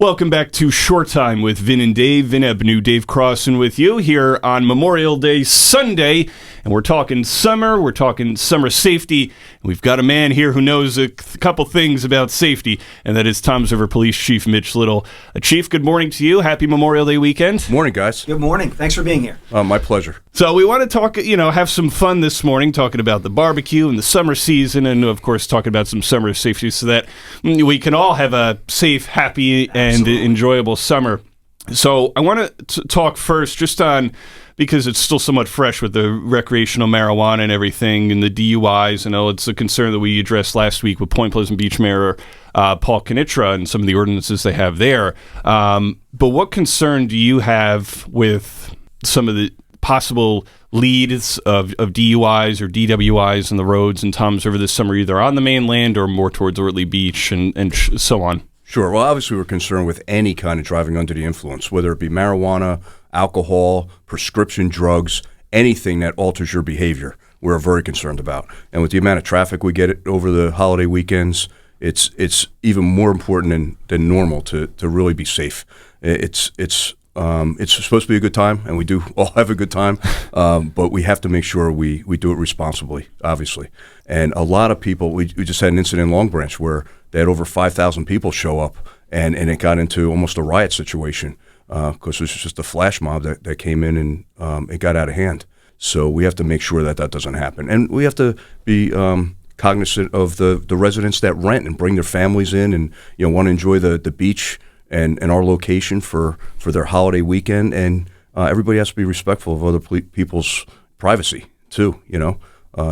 Welcome back to Short Time with Vin and Dave. Vin Ebnu, Dave Crossan with you here on Memorial Day Sunday. And we're talking summer, we're talking summer safety. We've got a man here who knows a couple things about safety, and that is Toms River Police Chief Mitch Little. Chief, good morning to you. Happy Memorial Day weekend. Morning, guys. Good morning. Thanks for being here. My pleasure. So we want to talk, have some fun this morning, talking about the barbecue and the summer season, and of course talking about some summer safety so that we can all have a safe, happy, and enjoyable summer. So I want to talk first just on, because it's still somewhat fresh with the recreational marijuana and everything and the DUIs. I know it's a concern that we addressed last week with Point Pleasant Beach Mayor Paul Knitra and some of the ordinances they have there. But what concern do you have with some of the possible leads of DUIs or DWIs on the roads in Toms River this summer, either on the mainland or more towards Ortley Beach and so on? Sure. Well, obviously we're concerned with any kind of driving under the influence, whether it be marijuana, alcohol, prescription drugs, anything that alters your behavior. We're very concerned about. And with the amount of traffic we get over the holiday weekends, it's even more important than normal to really be safe. It's supposed to be a good time, and we do all have a good time, but we have to make sure we do it responsibly, obviously. And a lot of people, we just had an incident in Long Branch where they had over 5,000 people show up, and it got into almost a riot situation because it was just a flash mob that came in, and it got out of hand. So we have to make sure that doesn't happen. And we have to be cognizant of the residents that rent and bring their families in and want to enjoy the beach and our location for their holiday weekend. And everybody has to be respectful of other people's privacy too,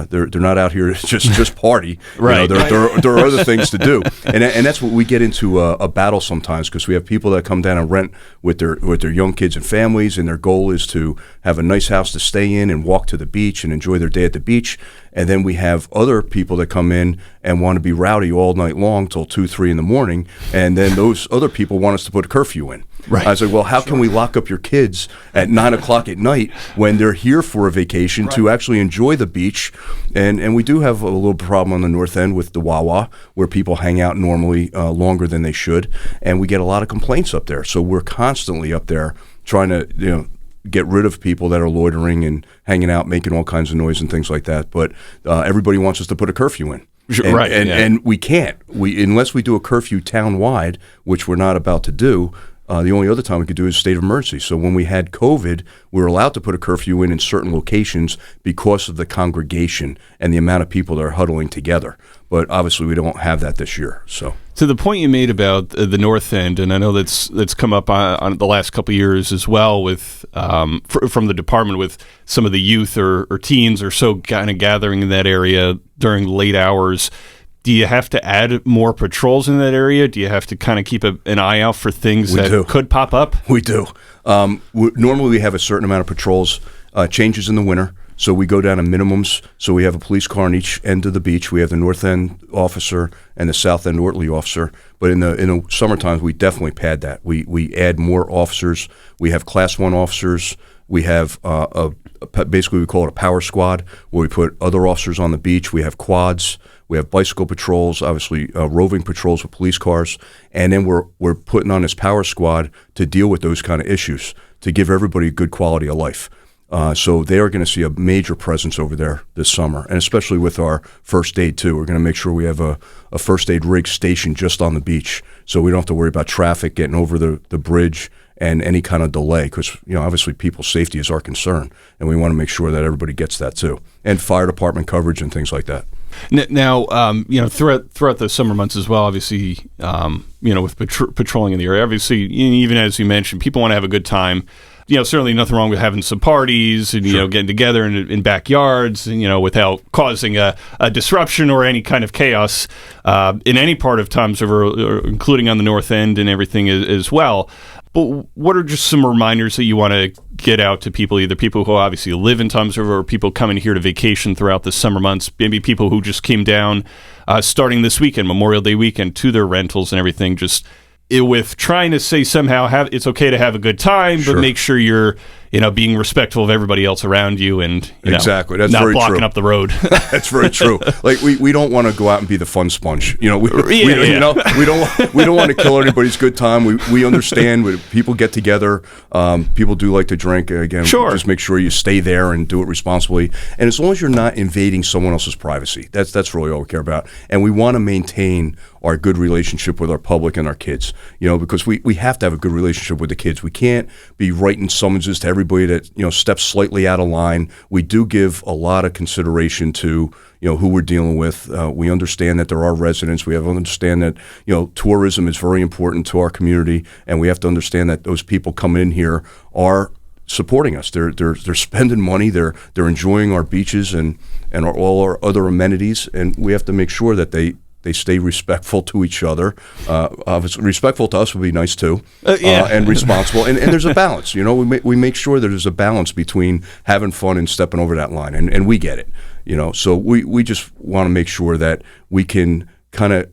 They're not out here just party. Right. There are other things to do, and that's what we get into a battle sometimes, because we have people that come down and rent with their young kids and families, and their goal is to have a nice house to stay in and walk to the beach and enjoy their day at the beach. And then we have other people that come in and want to be rowdy all night long till 2, 3 in the morning, and then those other people want us to put a curfew in. Right. I was like, well, how can we lock up your kids at 9 o'clock at night when they're here for a vacation to actually enjoy the beach? And we do have a little problem on the north end with the Wawa, where people hang out normally longer than they should, and we get a lot of complaints up there. So we're constantly up there trying to get rid of people that are loitering and hanging out, making all kinds of noise and things like that. But everybody wants us to put a curfew in. And we can't. Unless we do a curfew town-wide, which we're not about to do. The only other time we could do is state of emergency. So when we had COVID, we were allowed to put a curfew in certain locations because of the congregation and the amount of people that are huddling together. But obviously we don't have that this year. So to the point you made about the north end, and I know that's come up on the last couple of years as well with from the department, with some of the youth or teens or so kind of gathering in that area during late hours. Do you have to add more patrols in that area? Do you have to kind of keep an eye out for things could pop up? We do. Normally we have a certain amount of patrols, changes in the winter, so we go down to minimums. So we have a police car on each end of the beach. We have the north end officer and the south end Ortley officer. But in the summer times, we definitely pad that. We add more officers. We have Class 1 officers. We have basically we call it a power squad, where we put other officers on the beach. We have quads. We have bicycle patrols, obviously roving patrols with police cars, and then we're putting on this power squad to deal with those kind of issues, to give everybody a good quality of life. So they are going to see a major presence over there this summer, and especially with our first aid too. We're going to make sure we have a first aid rig stationed just on the beach, so we don't have to worry about traffic getting over the bridge and any kind of delay, because obviously people's safety is our concern, and we want to make sure that everybody gets that too, and fire department coverage and things like that. Now, throughout the summer months as well, obviously, with patrolling in the area, obviously, even as you mentioned, people want to have a good time. Certainly nothing wrong with having some parties and, Sure. Getting together in backyards, without causing a disruption or any kind of chaos in any part of Toms River, including on the north end and everything as well. But what are just some reminders that you want to get out to people, either people who obviously live in Toms River or people coming here to vacation throughout the summer months, maybe people who just came down starting this weekend, Memorial Day weekend, to their rentals and everything, just with trying to say somehow it's okay to have a good time, Sure. but make sure you're being respectful of everybody else around you, and exactly, that's not very blocking true. up the road. That's very true. Like we don't want to go out and be the fun sponge. We don't want to kill anybody's good time. We understand when people get together. People do like to drink. Again, sure. Just make sure you stay there and do it responsibly. And as long as you're not invading someone else's privacy, that's really all we care about. And we want to maintain our good relationship with our public and our kids, because we have to have a good relationship with the kids. We can't be writing summonses to everybody that, steps slightly out of line. We do give a lot of consideration to, who we're dealing with. We understand that there are residents. We have to understand that, tourism is very important to our community, and we have to understand that those people coming in here are supporting us. They're spending money. They're enjoying our beaches and all our other amenities, and we have to make sure that they stay respectful to each other. Obviously, respectful to us would be nice too, and responsible. And there's a balance. We make sure that there's a balance between having fun and stepping over that line, and we get it. So we just want to make sure that we can kind of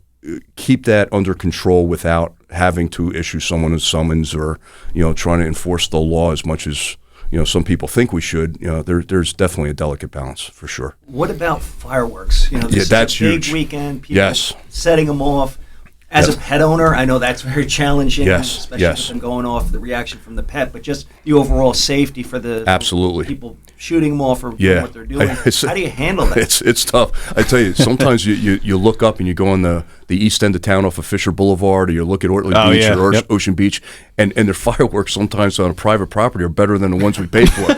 keep that under control without having to issue someone a summons or trying to enforce the law as much as some people think we should. There's definitely a delicate balance for sure. What about fireworks? This that's is a big huge. Weekend. People Yes. setting them off. As a pet owner, I know that's very challenging, especially with them going off, the reaction from the pet, but just the overall safety for the Absolutely. people shooting them off or doing what they're doing. How do you handle that? It's tough. I tell you, sometimes you look up and you go on the east end of town off of Fisher Boulevard, or you look at Ortley Beach or Ocean Beach, and their fireworks sometimes on a private property are better than the ones we paid for.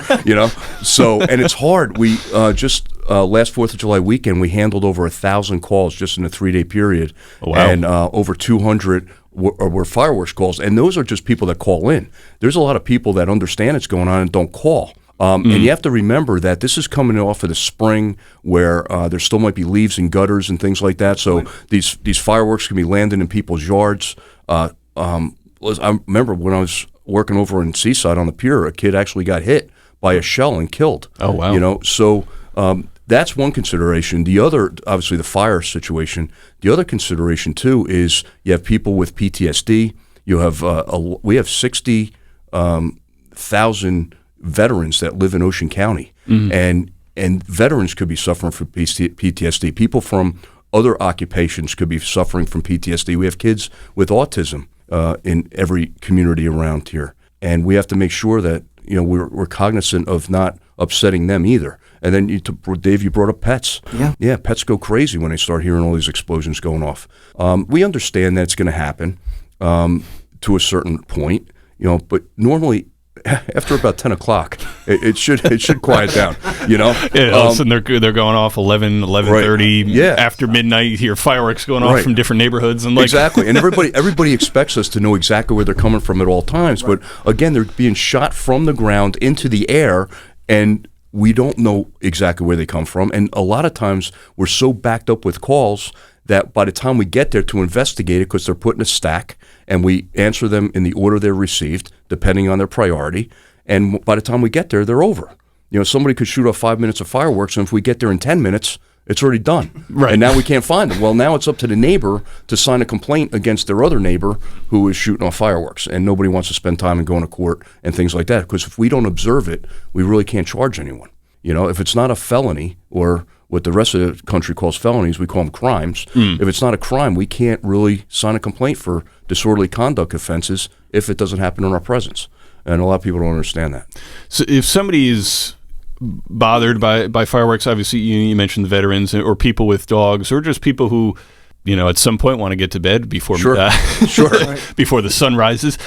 So, and it's hard. We just last 4th of July weekend, we handled over 1,000 calls just in a 3-day period. Oh, wow. And over 200 were fireworks calls, and those are just people that call in. There's a lot of people that understand it's going on and don't call. And you have to remember that this is coming off of the spring where there still might be leaves and gutters and things like that. So these fireworks can be landing in people's yards. I remember when I was working over in Seaside on the pier, a kid actually got hit by a shell and killed. Oh, wow. So that's one consideration. The other, obviously the fire situation, the other consideration too is you have people with PTSD. You have we have 60,000 veterans that live in Ocean County, and veterans could be suffering from PTSD. People from other occupations could be suffering from PTSD. We have kids with autism in every community around here, and we have to make sure that we're cognizant of not upsetting them either. And then Dave, you brought up pets. Yeah, pets go crazy when they start hearing all these explosions going off. We understand that it's going to happen to a certain point, but normally after about 10 o'clock, it should quiet down, all of a sudden they're going off 11:30. Yeah. After midnight, you hear fireworks going off from different neighborhoods. And exactly. And everybody expects us to know exactly where they're coming from at all times. But again, they're being shot from the ground into the air, and we don't know exactly where they come from. And a lot of times we're so backed up with calls that by the time we get there to investigate it, because they're put in a stack, and we answer them in the order they're received, depending on their priority, and by the time we get there, they're over. Somebody could shoot off 5 minutes of fireworks, and if we get there in 10 minutes, it's already done. Right. And now we can't find them. Well, now it's up to the neighbor to sign a complaint against their other neighbor who is shooting off fireworks, and nobody wants to spend time and going to court and things like that, because if we don't observe it, we really can't charge anyone. If it's not a felony, or what the rest of the country calls felonies, we call them crimes. If it's not a crime, we can't really sign a complaint for disorderly conduct offenses if it doesn't happen in our presence. And a lot of people don't understand that. So if somebody is bothered by fireworks, obviously you mentioned the veterans or people with dogs, or just people who, at some point want to get to bed before before the sun rises.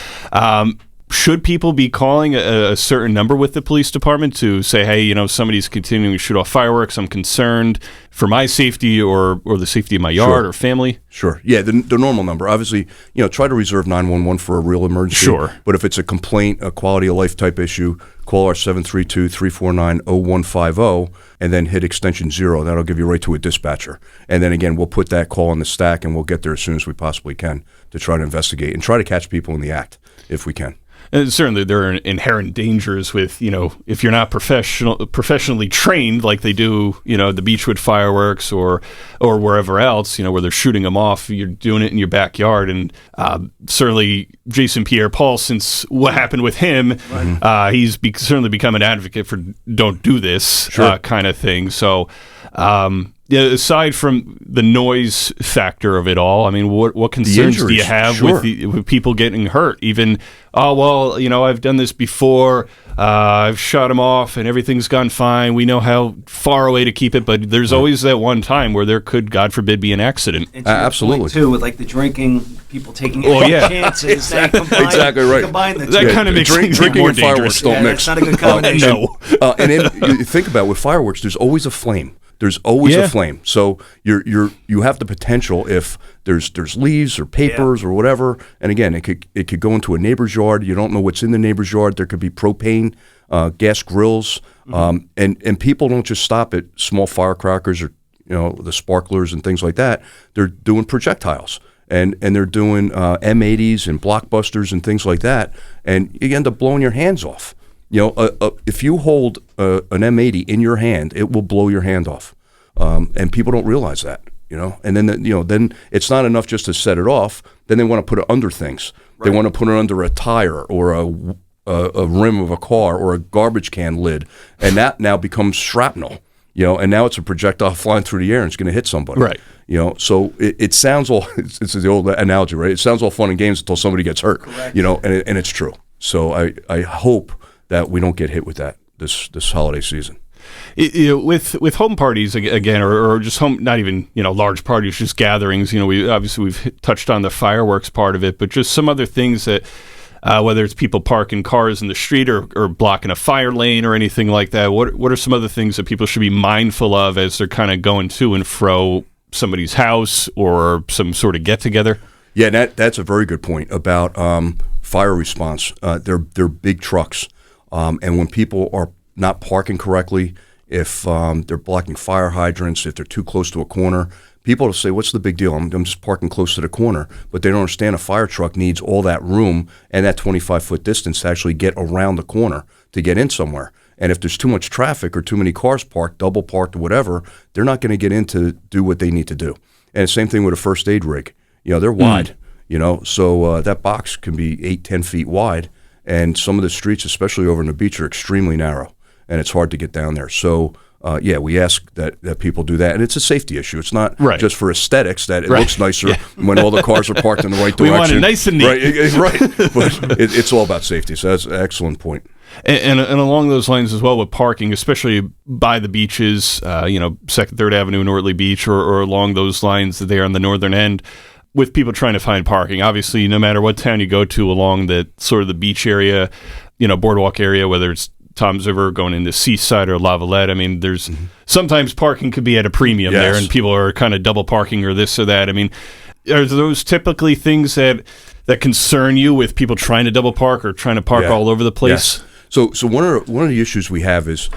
Should people be calling a certain number with the police department to say, hey, somebody's continuing to shoot off fireworks, I'm concerned for my safety or the safety of my yard or family? Sure. Yeah, the normal number. Obviously, try to reserve 911 for a real emergency. Sure. But if it's a complaint, a quality of life type issue, call our 732-349-0150 and then hit extension 0. That'll give you right to a dispatcher. And then again, we'll put that call on the stack, and we'll get there as soon as we possibly can to try to investigate and try to catch people in the act if we can. And certainly there are inherent dangers with, if you're not professionally trained like they do, the Beechwood fireworks or wherever else, where they're shooting them off, you're doing it in your backyard. And certainly Jason Pierre-Paul since what happened with him. Right. He's certainly become an advocate for don't do this kind of thing. So, aside from the noise factor of it all, I mean, what concerns do you have with people getting hurt? Even, I've done this before. I've shot him off and everything's gone fine. We know how far away to keep it, but there's always that one time where there could, God forbid, be an accident. Absolutely. Too, with like the drinking, people taking chances. Exactly right. That kind of makes things drinking more and dangerous. Fireworks don't mix. That's not a good combination. And then you think about it, with fireworks, there's always a flame. There's always a flame. So you have the potential if there's leaves or papers or whatever. And again, it could go into a neighbor's yard. You don't know what's in the neighbor's yard. There could be propane, gas grills, and people don't just stop at small firecrackers or the sparklers and things like that. They're doing projectiles. And they're doing M80s and blockbusters and things like that. And you end up blowing your hands off. If you hold an M80 in your hand, it will blow your hand off, and people don't realize that. And then then it's not enough just to set it off. Then they want to put it under things. Right. They want to put it under a tire or a rim of a car or a garbage can lid, and that now becomes shrapnel. And now it's a projectile flying through the air and it's going to hit somebody. Right. So it sounds all. It's the old analogy, right? It sounds all fun and games until somebody gets hurt. Correct. And it's true. So I hope that we don't get hit with that this holiday season. With home parties again, or just home, not even large parties, just gatherings. We've touched on the fireworks part of it, but just some other things that whether it's people parking cars in the street or blocking a fire lane or anything like that. What are some other things that people should be mindful of as they're kind of going to and fro somebody's house or some sort of get together? Yeah, that's a very good point about fire response. They're big trucks. And when people are not parking correctly, if they're blocking fire hydrants, if they're too close to a corner, people will say, what's the big deal? I'm just parking close to the corner. But they don't understand a fire truck needs all that room and that 25-foot distance to actually get around the corner to get in somewhere. And if there's too much traffic or too many cars parked, double parked or whatever, they're not going to get in to do what they need to do. And the same thing with a first aid rig. They're wide, so that box can be 8-10 feet wide. And some of the streets, especially over on the beach, are extremely narrow, and it's hard to get down there. So, we ask that people do that. And it's a safety issue. It's not just for aesthetics that it looks nicer when all the cars are parked in the right direction. We want it nice and neat. Right. But it's all about safety. So that's an excellent point. And along those lines as well with parking, especially by the beaches, 2nd, 3rd Avenue, Nortley Beach, or along those lines there on the northern end, with people trying to find parking. Obviously, no matter what town you go to along the sort of the beach area, boardwalk area, whether it's Tom's River going into Seaside or Lavalette, I mean, there's sometimes parking could be at a premium there, and people are kind of double parking or this or that. I mean, are those typically things that concern you with people trying to double park or trying to park all over the place? Yes. So one of the issues we have is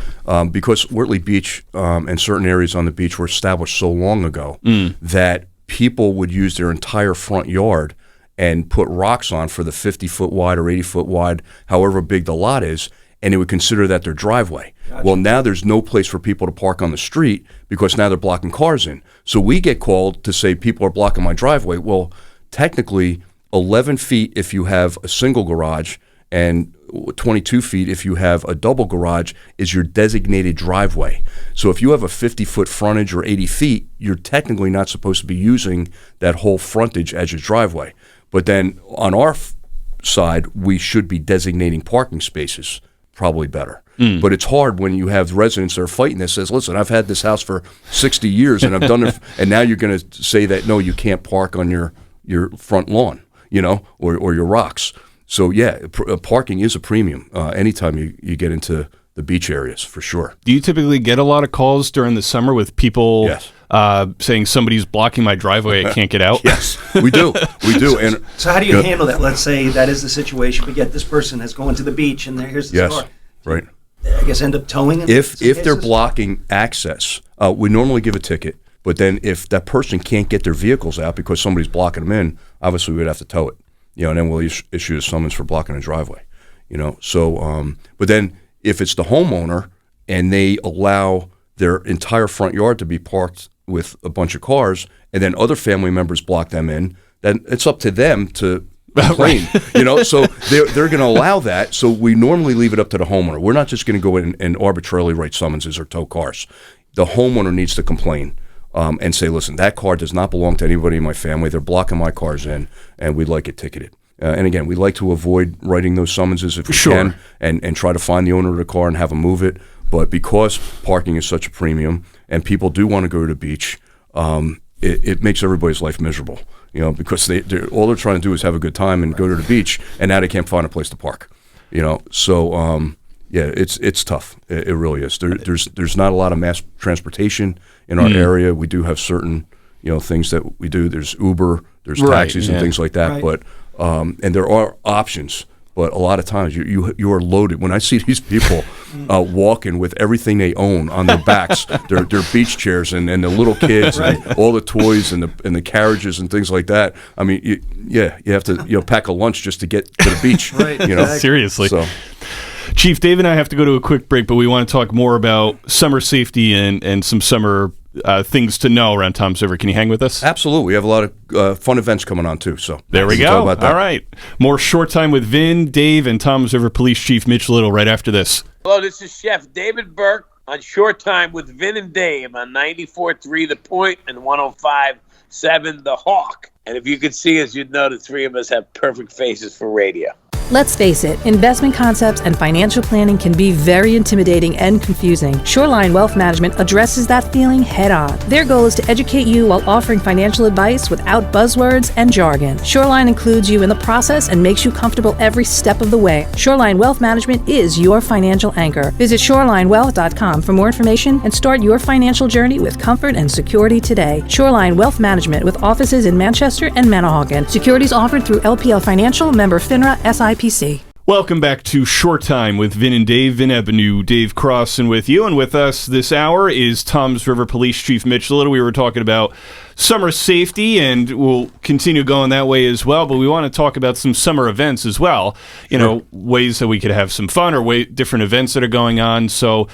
because Wortley Beach and certain areas on the beach were established so long ago that people would use their entire front yard and put rocks on for the 50-foot wide or 80-foot wide, however big the lot is, and they would consider that their driveway. Gotcha. Well, now there's no place for people to park on the street because now they're blocking cars in. So we get called to say people are blocking my driveway. Well, technically, 11 feet if you have a single garage and 22 feet if you have a double garage is your designated driveway. So if you have a 50-foot frontage or 80 feet, you're technically not supposed to be using that whole frontage as your driveway. But then on our side, we should be designating parking spaces probably better. But it's hard when you have residents that are fighting this, says, listen, I've had this house for 60 years and I've done it, and now you're going to say that, no, you can't park on your front lawn, or your rocks. So, parking is a premium anytime you get into the beach areas, for sure. Do you typically get a lot of calls during the summer with people saying somebody's blocking my driveway, I can't get out? Yes, we do. And so how do you handle that? Let's say that is the situation, but yet this person has gone to the beach and here's the car. Right. I guess end up towing them? If they're blocking access, we normally give a ticket. But then if that person can't get their vehicles out because somebody's blocking them in, obviously we'd have to tow it. And then we'll issue a summons for blocking a driveway. So but then if it's the homeowner and they allow their entire front yard to be parked with a bunch of cars and then other family members block them in, then it's up to them to complain. So they're going to allow that. So we normally leave it up to the homeowner. We're not just going to go in and arbitrarily write summonses or tow cars. The homeowner needs to complain and say, listen, that car does not belong to anybody in my family. They're blocking my cars in, and we'd like it ticketed. And again, we like to avoid writing those summonses if we can, and try to find the owner of the car and have them move it. But because parking is such a premium and people do want to go to the beach, it makes everybody's life miserable. Because all they're trying to do is have a good time and go to the beach, and now they can't find a place to park. So it's tough. It really is. There's not a lot of mass transportation in our area. We do have certain things that we do. There's Uber, there's taxis and things like that. Right. But and there are options. But a lot of times you are loaded. When I see these people walking with everything they own on their backs, their beach chairs and the little kids and all the toys and the carriages and things like that. I mean, you have to pack a lunch just to get to the beach. Seriously. So. Chief, Dave and I have to go to a quick break, but we want to talk more about summer safety and some summer things to know around Toms River. Can you hang with us? Absolutely. We have a lot of fun events coming on, too. So there we go. All right. More Short Time with Vin, Dave, and Toms River Police Chief Mitch Little right after this. Hello, this is Chef David Burke on Short Time with Vin and Dave on 94.3 The Point and 105.7 The Hawk. And if you could see us, you'd know the three of us have perfect faces for radio. Let's face it, investment concepts and financial planning can be very intimidating and confusing. Shoreline Wealth Management addresses that feeling head on. Their goal is to educate you while offering financial advice without buzzwords and jargon. Shoreline includes you in the process and makes you comfortable every step of the way. Shoreline Wealth Management is your financial anchor. Visit shorelinewealth.com for more information and start your financial journey with comfort and security today. Shoreline Wealth Management with offices in Manchester and Manahawkin. Securities offered through LPL Financial, member FINRA, SIPC. Welcome back to Short Time with Vin and Dave. Vin Ebenu, Dave Crossan with you. And with us this hour is Toms River Police Chief Mitch Little. We were talking about summer safety, and we'll continue going that way as well. But we want to talk about some summer events as well. Ways that we could have some fun or different events that are going on. So,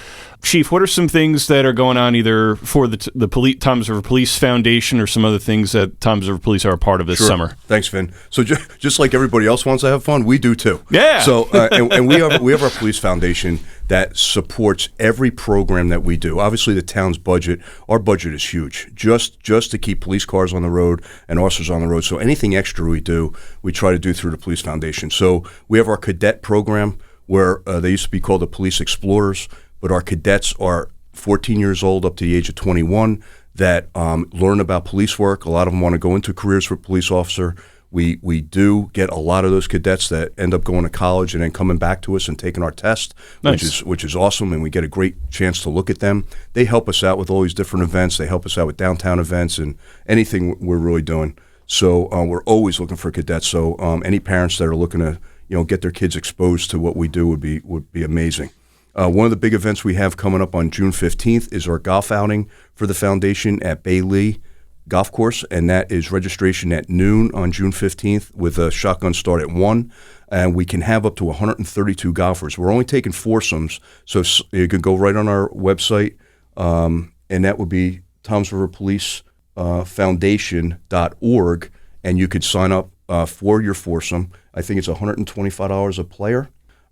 Chief, what are some things that are going on either for the Toms River Police Foundation or some other things that Toms River Police are a part of this summer? Thanks, Vin. So just like everybody else wants to have fun, we do too. Yeah. So and we have our police foundation that supports every program that we do. Obviously, the town's budget, our budget is huge, just to keep police cars on the road and officers on the road. So anything extra we do, we try to do through the police foundation. So we have our cadet program where they used to be called the Police Explorers, but our cadets are 14 years old up to the age of 21 that learn about police work. A lot of them want to go into careers for police officer. We do get a lot of those cadets that end up going to college and then coming back to us and taking our test, nice. which is awesome, and we get a great chance to look at them. They help us out with all these different events. They help us out with downtown events and anything we're really doing. So we're always looking for cadets. So any parents that are looking to get their kids exposed to what we do would be amazing. One of the big events we have coming up on June 15th is our golf outing for the foundation at Bay Lee Golf Course, and that is registration at noon on June 15th with a shotgun start at 1, and we can have up to 132 golfers. We're only taking foursomes, so you can go right on our website, and that would be tomsriverpolicefoundation.org, and you could sign up for your foursome. I think it's $125 a player.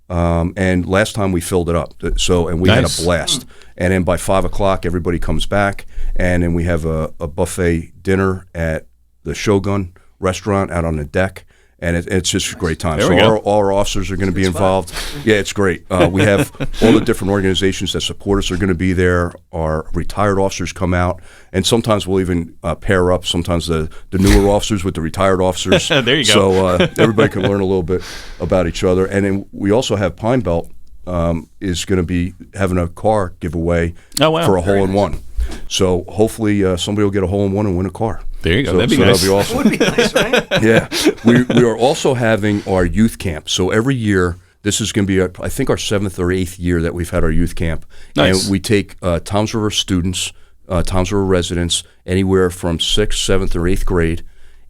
And last time we filled it up, and we nice. had a blast. And then by 5 o'clock, everybody comes back, and then we have a buffet dinner at the Shogun restaurant out on the deck, and it's just a great time. There So we go. all our officers are going to be involved. Yeah, it's great. We have all the different organizations that support us are going to be there. Our retired officers come out, and sometimes we'll even pair up. Sometimes the newer officers with the retired officers. There you go. So everybody can learn a little bit about each other. And then we also have Pine Belt is going to be having a car giveaway for a hole-in-one. So hopefully somebody will get a hole-in-one and win a car. There you go. That'd be nice. That'd be awesome. That would be nice, right? Yeah. We are also having our youth camp. So every year, this is going to be, I think, our 7th or 8th year that we've had our youth camp. Nice. And we take Toms River students, Toms River residents, anywhere from 6th, 7th, or 8th grade,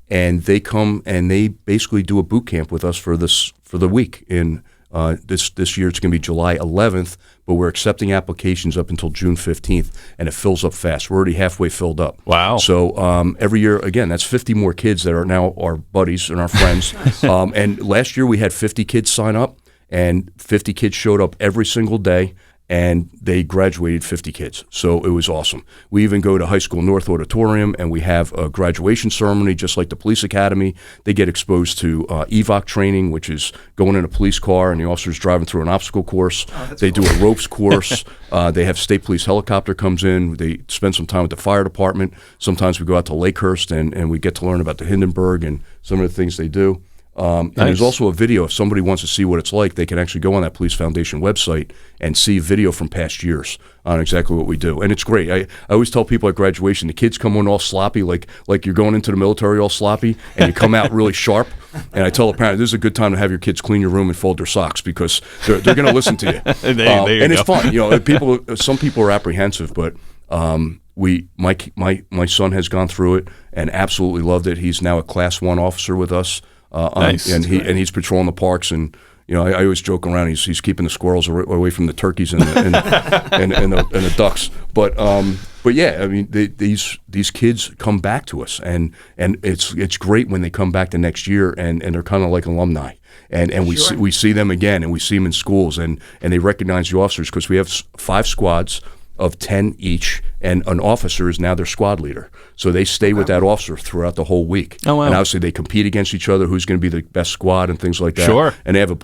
and they come and they basically do a boot camp with us for the week in This year it's going to be July 11th, but we're accepting applications up until June 15th, and it fills up fast. We're already halfway filled up. Wow. So every year, again, that's 50 more kids that are now our buddies and our friends. And last year we had 50 kids sign up, and 50 kids showed up every single day, and they graduated 50 kids. So it was awesome. We even go to High School North Auditorium, and we have a graduation ceremony, just like the police academy. They get exposed to EVOC training, which is going in a police car, and the officer's driving through an obstacle course. They do a ropes course. They have state police helicopter comes in. They spend some time with the fire department. Sometimes we go out to Lakehurst, and we get to learn about the Hindenburg and some of the things they do. And there's also a video. If somebody wants to see what it's like, they can actually go on that Police Foundation website and see video from past years on exactly what we do. And it's great. I always tell people at graduation, the kids come in all sloppy, like you're going into the military all sloppy, and you come out really sharp. And I tell the parent, this is a good time to have your kids clean your room and fold their socks, because they're going to listen to you. And it's fun. Some people are apprehensive, but my son has gone through it and absolutely loved it. He's now a Class 1 officer with us. Nice. And he's patrolling the parks, and I always joke around. He's keeping the squirrels away from the turkeys and the ducks. But yeah, I mean, these kids come back to us, and it's great when they come back the next year, and they're kind of like alumni, and we see them again, and we see them in schools, and they recognize the officers, because we have 5 squads of 10 each, and an officer is now their squad leader. So they stay with that officer throughout the whole week. Oh, wow. And obviously they compete against each other, who's going to be the best squad and things like that. Sure. And they have a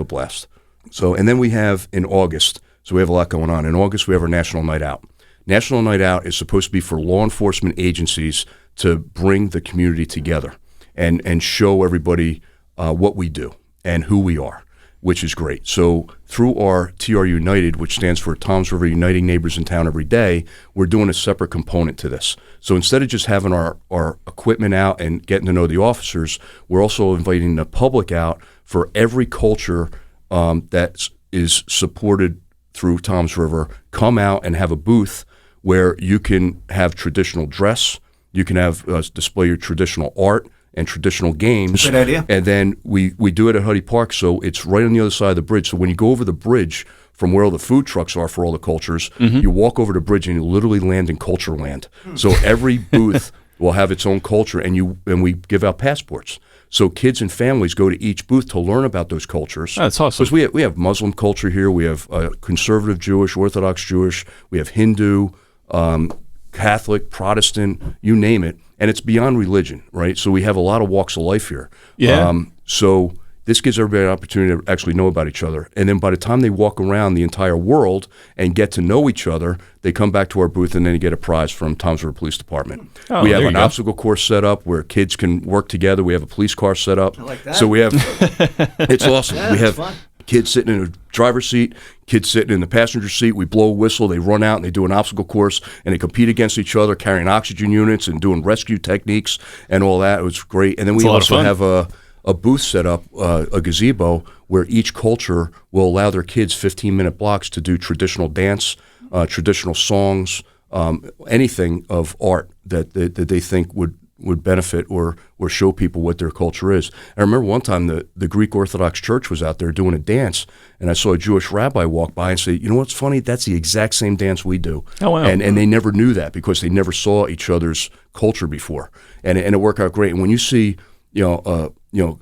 blast. So, and then we have in August, so we have a lot going on. In August, we have our National Night Out. National Night Out is supposed to be for law enforcement agencies to bring the community together and show everybody what we do and who we are, which is great. So through our TR United, which stands for Toms River Uniting Neighbors in Town Every Day, we're doing a separate component to this. So instead of just having our equipment out and getting to know the officers, we're also inviting the public out for every culture that is supported through Toms River. Come out and have a booth where you can have traditional dress, you can have display your traditional art and traditional games. Good idea. And then we do it at Huddy Park, so it's right on the other side of the bridge. So when you go over the bridge from where all the food trucks are for all the cultures, you walk over the bridge and you literally land in culture land. So every booth will have its own culture, and we give out passports. So kids and families go to each booth to learn about those cultures. That's awesome. Because we have Muslim culture here, we have conservative Jewish, Orthodox Jewish, we have Hindu, Catholic, Protestant, you name it. And it's beyond religion, right? So we have a lot of walks of life here. Yeah. So this gives everybody an opportunity to actually know about each other. And then by the time they walk around the entire world and get to know each other, they come back to our booth, and then they get a prize from Toms River Police Department. Oh, we have there an you go. obstacle course set up where kids can work together. We have a police car set up. I like that. So we have, it's awesome. Yeah, we that's have fun. kids sitting in a driver's seat, kids sitting in the passenger seat. We blow a whistle, they run out and they do an obstacle course, and they compete against each other, carrying oxygen units and doing rescue techniques and all that. It was great. And then we also have a booth set up, a gazebo, where each culture will allow their kids 15-minute blocks to do traditional dance, traditional songs, anything of art that they think would benefit or show people what their culture is. I remember one time the Greek Orthodox Church was out there doing a dance, and I saw a Jewish rabbi walk by and say, you know what's funny? That's the exact same dance we do. Oh, wow. And they never knew that because they never saw each other's culture before. And it worked out great. And when you see a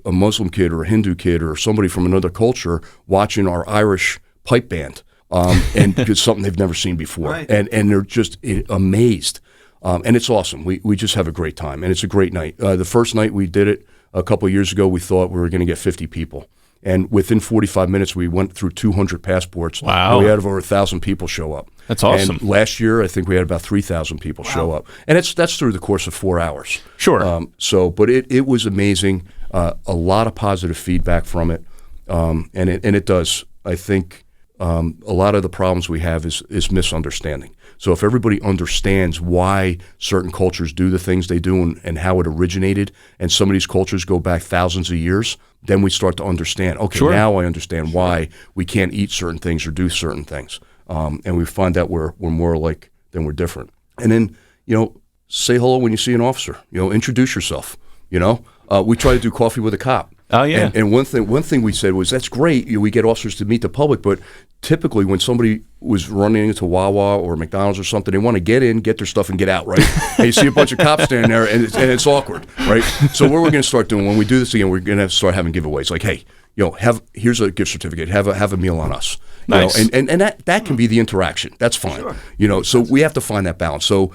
Muslim kid or a Hindu kid or somebody from another culture watching our Irish pipe band, and it's something they've never seen before. Right. And they're just amazed. And it's awesome. We just have a great time, and it's a great night. The first night we did it a couple of years ago, we thought we were going to get 50 people. And within 45 minutes, we went through 200 passports. Wow. And we had over 1,000 people show up. That's awesome. And last year, I think we had about 3,000 people show up. And that's through the course of 4 hours. Sure. But it was amazing. A lot of positive feedback from it. And it does. I think a lot of the problems we have is misunderstanding. So if everybody understands why certain cultures do the things they do and how it originated, and some of these cultures go back thousands of years, then we start to understand, okay, Sure. now I understand why we can't eat certain things or do certain things. And we find that we're more alike than we're different. And then, say hello when you see an officer. Introduce yourself. We try to do coffee with a cop. Oh, yeah. And one thing we said was, that's great. We get officers to meet the public, but typically when somebody was running into Wawa or McDonald's or something, they want to get in, get their stuff, and get out, right? And you see a bunch of cops standing there, and it's awkward, right? So what we're going to start doing when we do this again, we're going to start having giveaways. Like, hey, here's a gift certificate. Have a meal on us. Nice. And that can be the interaction. That's fine. Sure. So we have to find that balance. So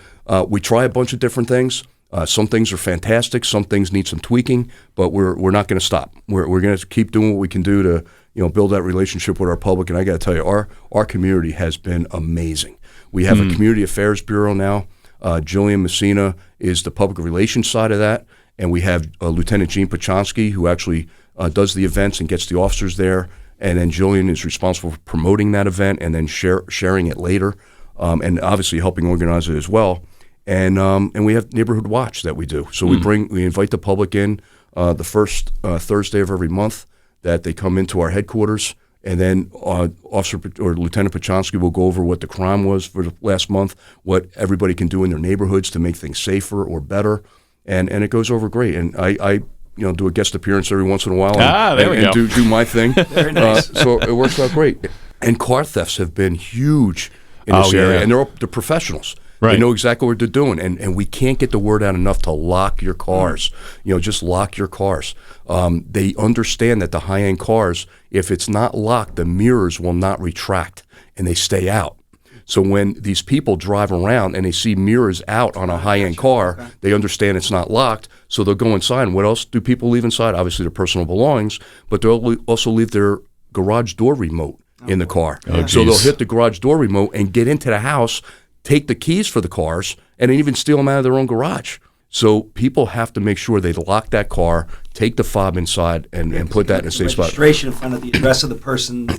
we try a bunch of different things. Some things are fantastic. Some things need some tweaking, but we're not going to stop. We're going to keep doing what we can do to build that relationship with our public. And I got to tell you, our community has been amazing. We have a community affairs bureau now. Jillian Messina is the public relations side of that, and we have Lieutenant Gene Pachonsky, who actually does the events and gets the officers there. And then Jillian is responsible for promoting that event and then sharing it later, and obviously helping organize it as well. And we have Neighborhood Watch that we do. So we invite the public in the first Thursday of every month, that they come into our headquarters, and then Officer or Lieutenant Pachonsky will go over what the crime was for the last month, what everybody can do in their neighborhoods to make things safer or better, and it goes over great. And I do a guest appearance every once in a while and do my thing. Very nice. So it works out great. And car thefts have been huge in this area, and they're professionals. Right. They know exactly what they're doing, and we can't get the word out enough to lock your cars. Just lock your cars. They understand that the high-end cars, if it's not locked, the mirrors will not retract, and they stay out. So when these people drive around and they see mirrors out on a high-end car, they understand it's not locked, so they'll go inside. And what else do people leave inside? Obviously their personal belongings, but they'll also leave their garage door remote in the car. So they'll hit the garage door remote and get into the house, take the keys for the cars, and then even steal them out of their own garage. So people have to make sure they lock that car, take the fob inside, and put that in a safe spot. Registration in front of the address of the person.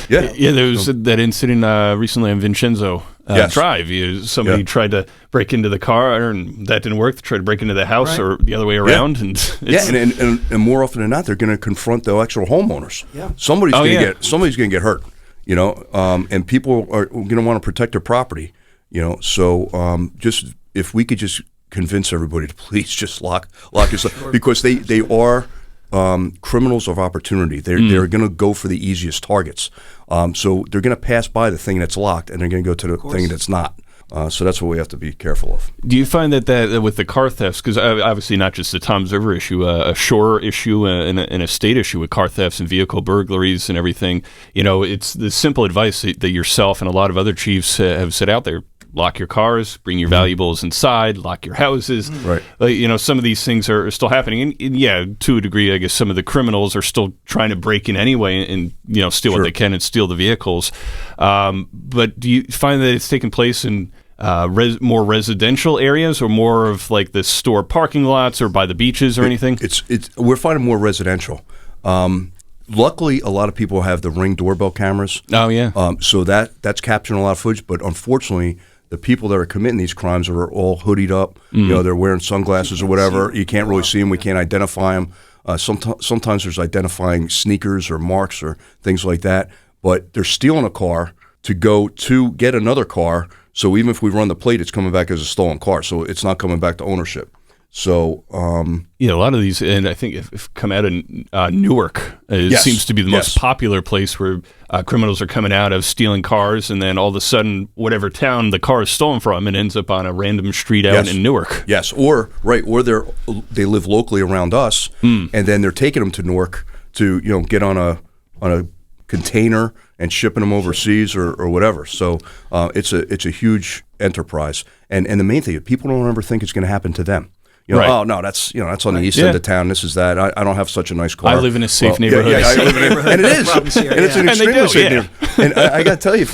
Yeah, there was that incident recently on Vincenzo Drive. Somebody tried to break into the car, and that didn't work. They tried to break into the house or the other way around. And more often than not, they're going to confront the actual homeowners. Yeah. Somebody's going to get hurt. And people are going to want to protect their property. So just if we could just convince everybody to please just lock yourself, because they are criminals of opportunity. They're going to go for the easiest targets. So they're going to pass by the thing that's locked, and they're going to go to the thing that's not. So that's what we have to be careful of. Do you find that with the car thefts, because obviously not just the Toms River issue, a shore issue and a state issue with car thefts and vehicle burglaries and everything, it's the simple advice that yourself and a lot of other chiefs have set out there. Lock your cars, bring your valuables inside, lock your houses. Right. Some of these things are still happening. And to a degree, I guess some of the criminals are still trying to break in anyway and, steal what they can and steal the vehicles. But do you find that it's taking place in more residential areas, or more of like the store parking lots or by the beaches or anything? We're finding more residential. Luckily, a lot of people have the Ring doorbell cameras. Oh, yeah. So that's capturing a lot of footage. But unfortunately, the people that are committing these crimes are all hoodied up. They're wearing sunglasses or whatever. You can't really see them. We can't identify them. Sometimes there's identifying sneakers or marks or things like that. But they're stealing a car to go to get another car. So even if we run the plate, it's coming back as a stolen car. So it's not coming back to ownership. So a lot of these, and I think if come out of Newark, it seems to be the most popular place where criminals are coming out of stealing cars, and then all of a sudden, whatever town the car is stolen from, it ends up on a random street out in Newark. Yes, or they live locally around us, and then they're taking them to Newark to get on a container and shipping them overseas or whatever. So it's a huge enterprise, and the main thing, people don't ever think it's going to happen to them. Oh no, that's on the east end of town. This is that. I don't have such a nice car. I live in a safe neighborhood. I live in and it is, and it's an extremely safe neighborhood. And I got to tell you,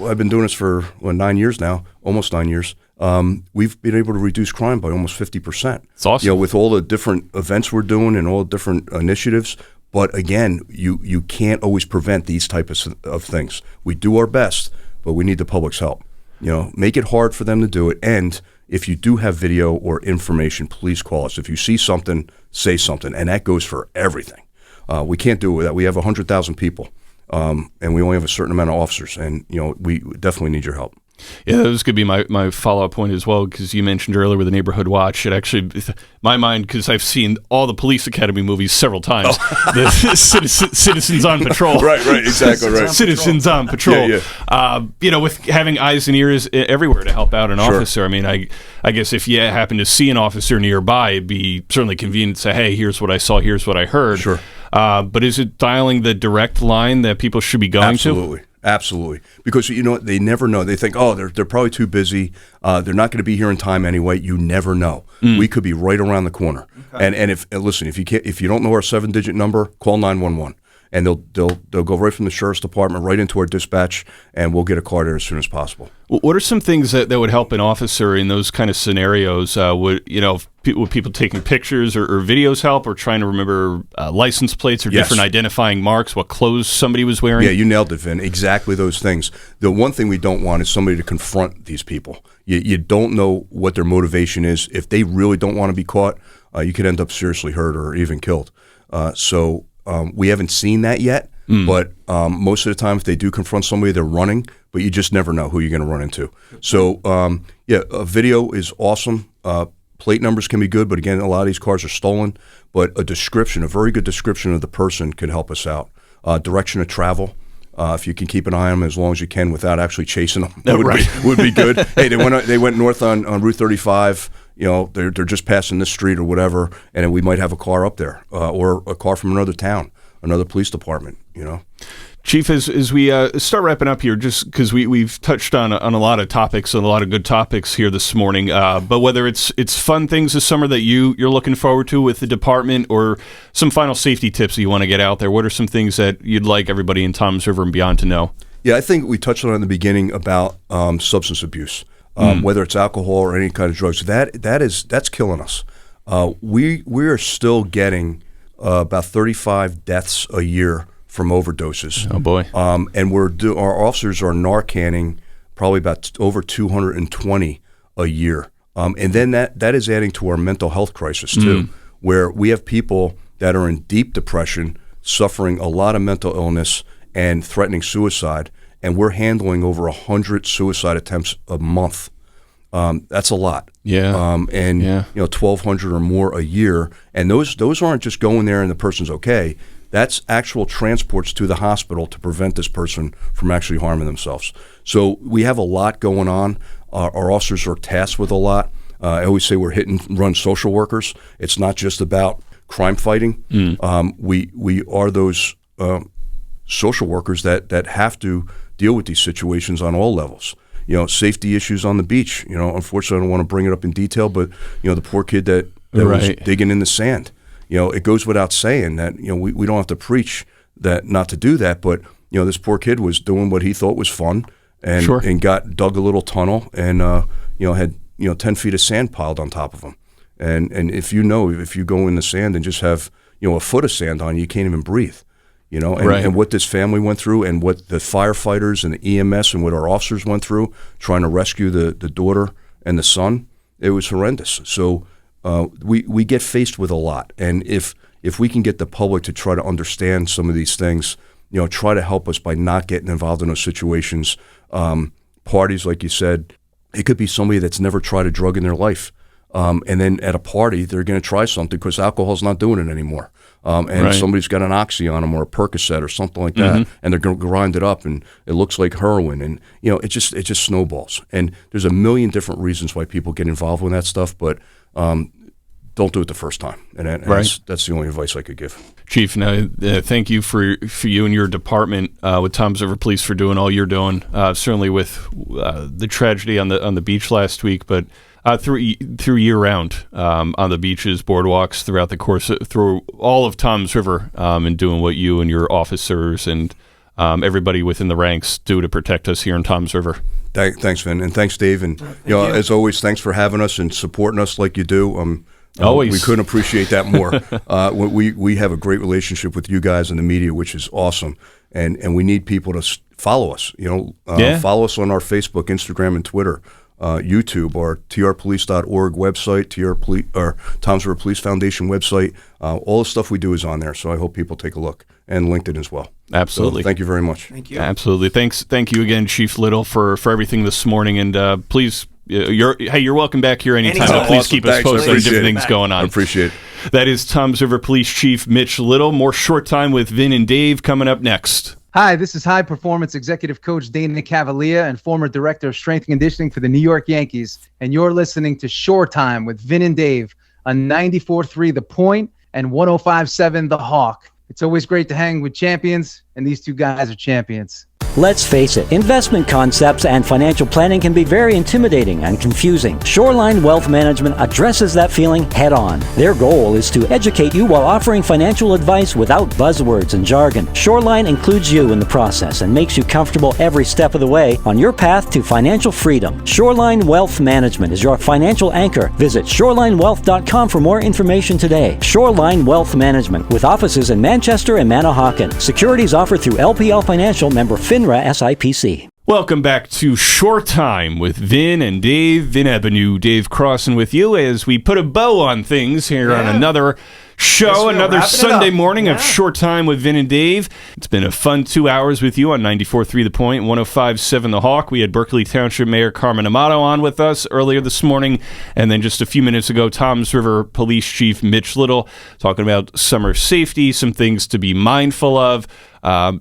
I've been doing this for 9 years now, almost 9 years. We've been able to reduce crime by almost 50%. It's awesome. With all the different events we're doing and all the different initiatives. But again, you can't always prevent these types of things. We do our best, but we need the public's help. Make it hard for them to do it. And if you do have video or information, please call us. If you see something, say something. And that goes for everything. We can't do it with that. We have 100,000 people, and we only have a certain amount of officers. And, we definitely need your help. Yeah, that was going to be my follow-up point as well, because you mentioned earlier with the Neighborhood Watch. It actually, my mind, because I've seen all the Police Academy movies several times. The Citizens on Patrol. Right, exactly right. Citizens on Patrol. Yeah. With having eyes and ears everywhere to help out an officer. I mean, I guess if you happen to see an officer nearby, it'd be certainly convenient to say, hey, here's what I saw, here's what I heard. Sure. But is it dialing the direct line that people should be going to? Absolutely. Because, they never know. They think, they're probably too busy. They're not going to be here in time anyway. You never know. We could be right around the corner. Okay. And if you don't know our 7-digit number, call 911. And they'll go right from the sheriff's department right into our dispatch, and we'll get a car there as soon as possible. What are some things that would help an officer in those kind of scenarios? Would people taking pictures or videos help, or trying to remember license plates or different identifying marks, what clothes somebody was wearing? Yeah, you nailed it, Vin. Exactly those things. The one thing we don't want is somebody to confront these people. You don't know what their motivation is. If they really don't want to be caught, you could end up seriously hurt or even killed. We haven't seen that yet, but most of the time if they do confront somebody, they're running, but you just never know who you're going to run into. So, a video is awesome. Plate numbers can be good, but again, a lot of these cars are stolen. But a very good description of the person could help us out. Direction of travel. If you can keep an eye on them as long as you can without actually chasing them, would be good. Hey, they went north on Route 35. They're just passing this street or whatever, and we might have a car up there or a car from another town, another police department. Chief, as we start wrapping up here, just because we've touched on a lot of topics and a lot of good topics here this morning, but whether it's fun things this summer that you're looking forward to with the department, or some final safety tips that you want to get out there, what are some things that you'd like everybody in Toms River and beyond to know? Yeah, I think we touched on it in the beginning about substance abuse, whether it's alcohol or any kind of drugs. That's killing us. We are still getting about 35 deaths a year from overdoses. Oh boy! And our officers are Narcaning probably about over 220 a year. And then that is adding to our mental health crisis too, where we have people that are in deep depression, suffering a lot of mental illness and threatening suicide, and we're handling over 100 suicide attempts a month. That's a lot. Yeah. 1,200 or more a year, and those aren't just going there and the person's okay. That's actual transports to the hospital to prevent this person from actually harming themselves. So we have a lot going on. Our officers are tasked with a lot. I always say we're hit and run social workers. It's not just about crime fighting. We are those social workers that have to deal with these situations on all levels. Safety issues on the beach. Unfortunately, I don't want to bring it up in detail, but the poor kid that was digging in the sand. It goes without saying that we don't have to preach that not to do that, but this poor kid was doing what he thought was fun, and and dug a little tunnel and had 10 feet of sand piled on top of him, and if you go in the sand and just have a foot of sand on you, you can't even breathe. And what this family went through, and what the firefighters and the EMS and what our officers went through trying to rescue the daughter and the son, it was horrendous. So we get faced with a lot, and if we can get the public to try to understand some of these things, try to help us by not getting involved in those situations. Parties, like you said, it could be somebody that's never tried a drug in their life, and then at a party they're going to try something because alcohol's not doing it anymore. Somebody's got an Oxy on them or a Percocet or something like that, and they're going to grind it up, and it looks like heroin, and it just snowballs. And there's a million different reasons why people get involved with that stuff, but don't do it the first time. And that's the only advice I could give. Chief, now thank you for you and your department with Toms River Police for doing all you're doing. Certainly with the tragedy on the beach last week, but through year round on the beaches, boardwalks, throughout the course, through all of Toms River, and doing what you and your officers and everybody within the ranks do to protect us here in Toms River. Thanks, Vin, and thanks, Dave, and as always, thanks for having us and supporting us like you do. Always, we couldn't appreciate that more. We have a great relationship with you guys in the media, which is awesome, and we need people to follow us. Follow us on our Facebook, Instagram, and Twitter. YouTube, our trpolice.org website, or Toms River Police Foundation website. All the stuff we do is on there, so I hope people take a look, and LinkedIn as well. Absolutely. So thank you very much. Thank you. Absolutely. Thank you again, Chief Little, for everything this morning, and please. You're welcome back here anytime. Anytime. Please Awesome. keep us Thanks. posted on different things going I on. appreciate it. That is Toms River Police Chief Mitch Little. More Short Time with Vin and Dave coming up next. Hi, this is High Performance Executive Coach Dana Cavalier and former Director of Strength and Conditioning for the New York Yankees, and you're listening to Shore Time with Vin and Dave on 94.3 The Point and 105.7 The Hawk. It's always great to hang with champions, and these two guys are champions. Let's face it, investment concepts and financial planning can be very intimidating and confusing. Shoreline Wealth Management addresses that feeling head on. Their goal is to educate you while offering financial advice without buzzwords and jargon. Shoreline includes you in the process and makes you comfortable every step of the way on your path to financial freedom. Shoreline Wealth Management is your financial anchor. Visit shorelinewealth.com for more information today. Shoreline Wealth Management, with offices in Manchester and Manahawkin. Securities offered through LPL Financial, member FINRA SIPC. Welcome back to Short Time with Vin and Dave. Vin Avenue, Dave Crossan with you as we put a bow on things here on another show, another Sunday morning of Short Time with Vin and Dave. It's been a fun 2 hours with you on 94.3 The Point, 105.7 The Hawk. We had Berkeley Township Mayor Carmen Amato on with us earlier this morning, and then just a few minutes ago, Toms River Police Chief Mitch Little talking about summer safety, some things to be mindful of.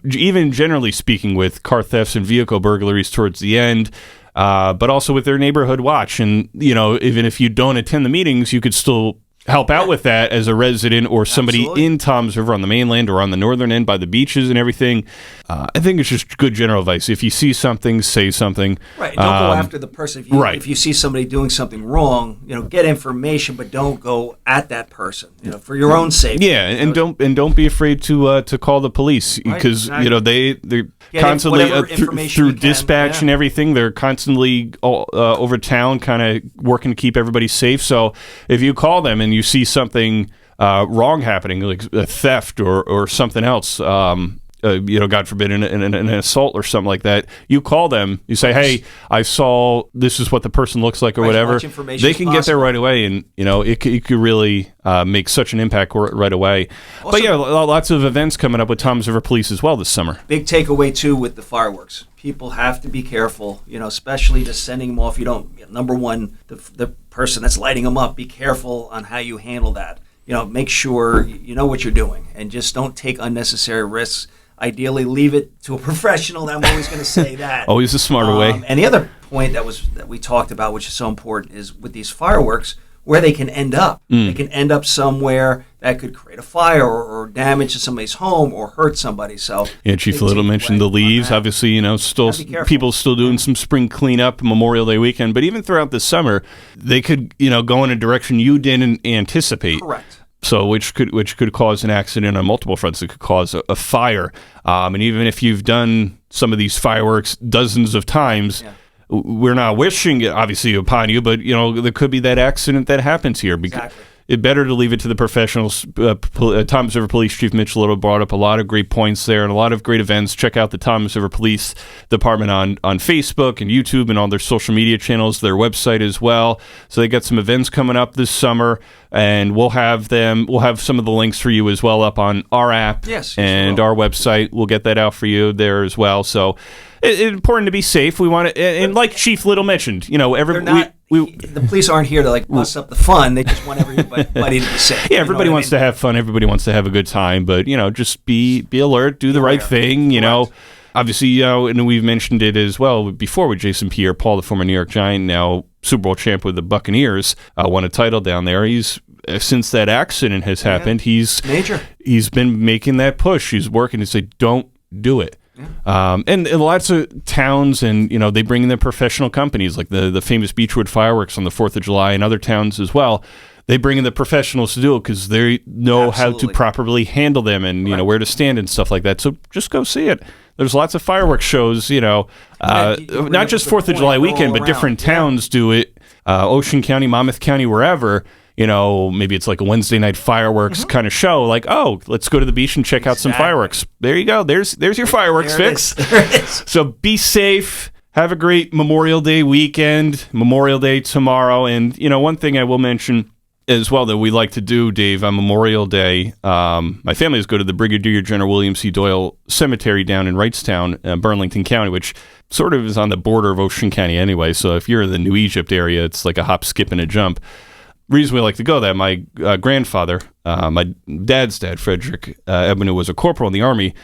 Even generally speaking with car thefts and vehicle burglaries towards the end, but also with their neighborhood watch. And, even if you don't attend the meetings, you could still help out with that as a resident or somebody in Toms River on the mainland or on the northern end by the beaches and everything. I think it's just good general advice. If you see something, say something. Right. Don't go after the person. If you see somebody doing something wrong, get information, but don't go at that person. For your own safety. Yeah, and don't be afraid to call the police because they're constantly through dispatch and everything. They're constantly over town, kind of working to keep everybody safe. So if you call them and you see something wrong happening, like a theft or something else, God forbid, an assault or something like that, you call them, you say, hey, I saw this is what the person looks like or whatever. They can get there right away, and it could really make such an impact right away. Also, but lots of events coming up with Toms River Police as well this summer. Big takeaway too with the fireworks. People have to be careful, especially just sending them off. You don't, number one, the person that's lighting them up, be careful on how you handle that. Make sure you know what you're doing and just don't take unnecessary risks. Ideally, leave it to a professional. I'm always going to say that. Always the smarter way. And the other point that we talked about, which is so important, is with these fireworks, where they can end up. They can end up somewhere that could create a fire or damage to somebody's home or hurt somebody. So Chief Little mentioned the leaves. Obviously, still people still doing some spring cleanup Memorial Day weekend, but even throughout the summer, they could go in a direction you didn't anticipate. Correct. So which could cause an accident on multiple fronts. It could cause a fire. And even if you've done some of these fireworks dozens of times, we're not wishing it obviously upon you, but there could be that accident that happens here. Because it's better to leave it to the professionals. Toms River Police Chief Mitch Little brought up a lot of great points there and a lot of great events. Check out the Toms River Police Department on Facebook and YouTube and all their social media channels, their website as well. So they got some events coming up this summer, and we'll have some of the links for you as well up on our app and our website. We'll get that out for you there as well. So it's important to be safe. We want to, and like Chief Little mentioned, the police aren't here to bust up the fun. They just want everybody to be safe. Yeah, everybody wants to have fun. Everybody wants to have a good time. But just be alert, do the right thing. Obviously, and we've mentioned it as well before with Jason Pierre-Paul, the former New York Giant, now Super Bowl champ with the Buccaneers, won a title down there. He's since that accident has happened, he's been making that push. He's working to say, don't do it. And lots of towns, and they bring in their professional companies, like the famous Beechwood fireworks on the 4th of July, and other towns as well. They bring in the professionals to do it because they know how to properly handle them and where to stand and stuff like that. So just go see it. There's lots of fireworks shows, not just 4th of July weekend, but different towns do it. Ocean County, Monmouth County, wherever. Maybe it's like a Wednesday night fireworks kind of show. Like, let's go to the beach and check out some fireworks. There you go. There's your fireworks fix. There it is. So be safe. have a great Memorial Day weekend, Memorial Day tomorrow. And, one thing I will mention as well that we like to do, Dave, on Memorial Day, my family is go to the Brigadier General William C. Doyle Cemetery down in Wrightstown, Burlington County, which sort of is on the border of Ocean County anyway. So if you're in the New Egypt area, it's like a hop, skip, and a jump. Reason we like to go there, my grandfather, my dad's dad, Frederick Ebenau, was a corporal in the Army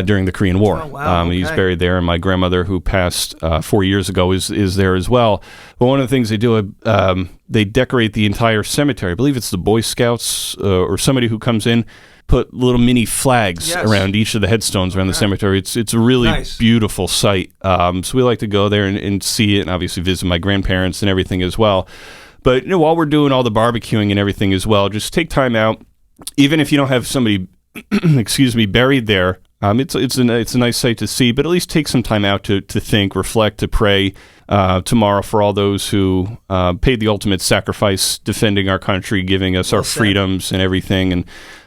during the Korean War. Oh, wow. Okay. He's buried there, and my grandmother, who passed 4 years ago, is there as well. But one of the things they do, they decorate the entire cemetery. I believe it's the Boy Scouts or somebody who comes in, put little mini flags around each of the headstones around the cemetery. It's a really beautiful sight. So we like to go there and see it, and obviously visit my grandparents and everything as well. But while we're doing all the barbecuing and everything as well, just take time out, even if you don't have somebody, buried there. It's a nice sight to see, but at least take some time out to think, reflect, to pray tomorrow for all those who paid the ultimate sacrifice defending our country, giving us our freedoms and everything,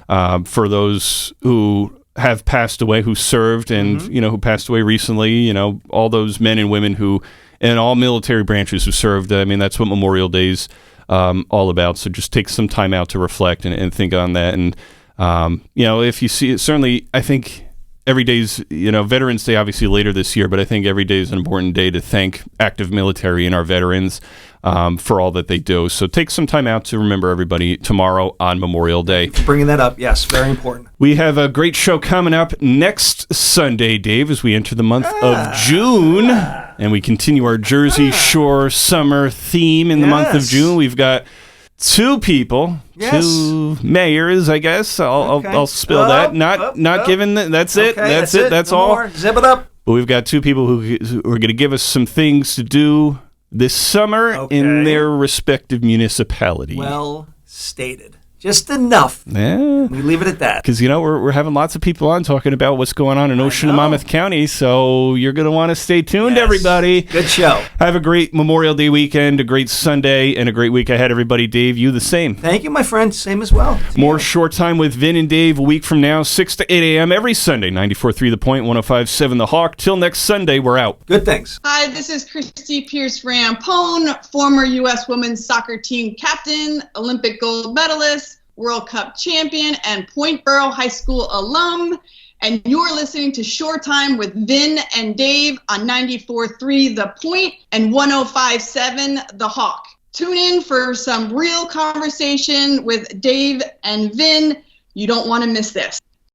and for those who have passed away, who served, and who passed away recently. All those men and women who. And all military branches who served. I mean, that's what Memorial Day's all about. So just take some time out to reflect and think on that. And, if you see it, certainly, I think every day's, Veterans Day, obviously later this year, but I think every day is an important day to thank active military and our veterans for all that they do. So take some time out to remember everybody tomorrow on Memorial Day. Bringing that up, yes, very important. We have a great show coming up next Sunday, Dave, as we enter the month of June. And we continue our Jersey Shore summer theme in the month of June. We've got two people, two mayors, I guess. I'll spill that. Not given that. That's it. That's it. That's all. More. Zip it up. But we've got two people who are going to give us some things to do this summer in their respective municipality. Well stated. Just enough. Yeah. We leave it at that. Because, we're having lots of people on talking about what's going on in Ocean and Monmouth County, so you're going to want to stay tuned, everybody. Good show. Have a great Memorial Day weekend, a great Sunday, and a great week ahead, everybody. Dave, you the same. Thank you, my friend. Same as well. More Short Time with Vin and Dave a week from now, 6 to 8 a.m. every Sunday, 94.3 The Point, 105.7 The Hawk. Till next Sunday, we're out. Good things. Hi, this is Christy Pierce-Rampone, former U.S. women's soccer team captain, Olympic gold medalist, World Cup champion, and Point Borough High School alum. And you're listening to Short Time with Vin and Dave on 94.3 The Point and 105.7 The Hawk. Tune in for some real conversation with Dave and Vin. You don't want to miss this.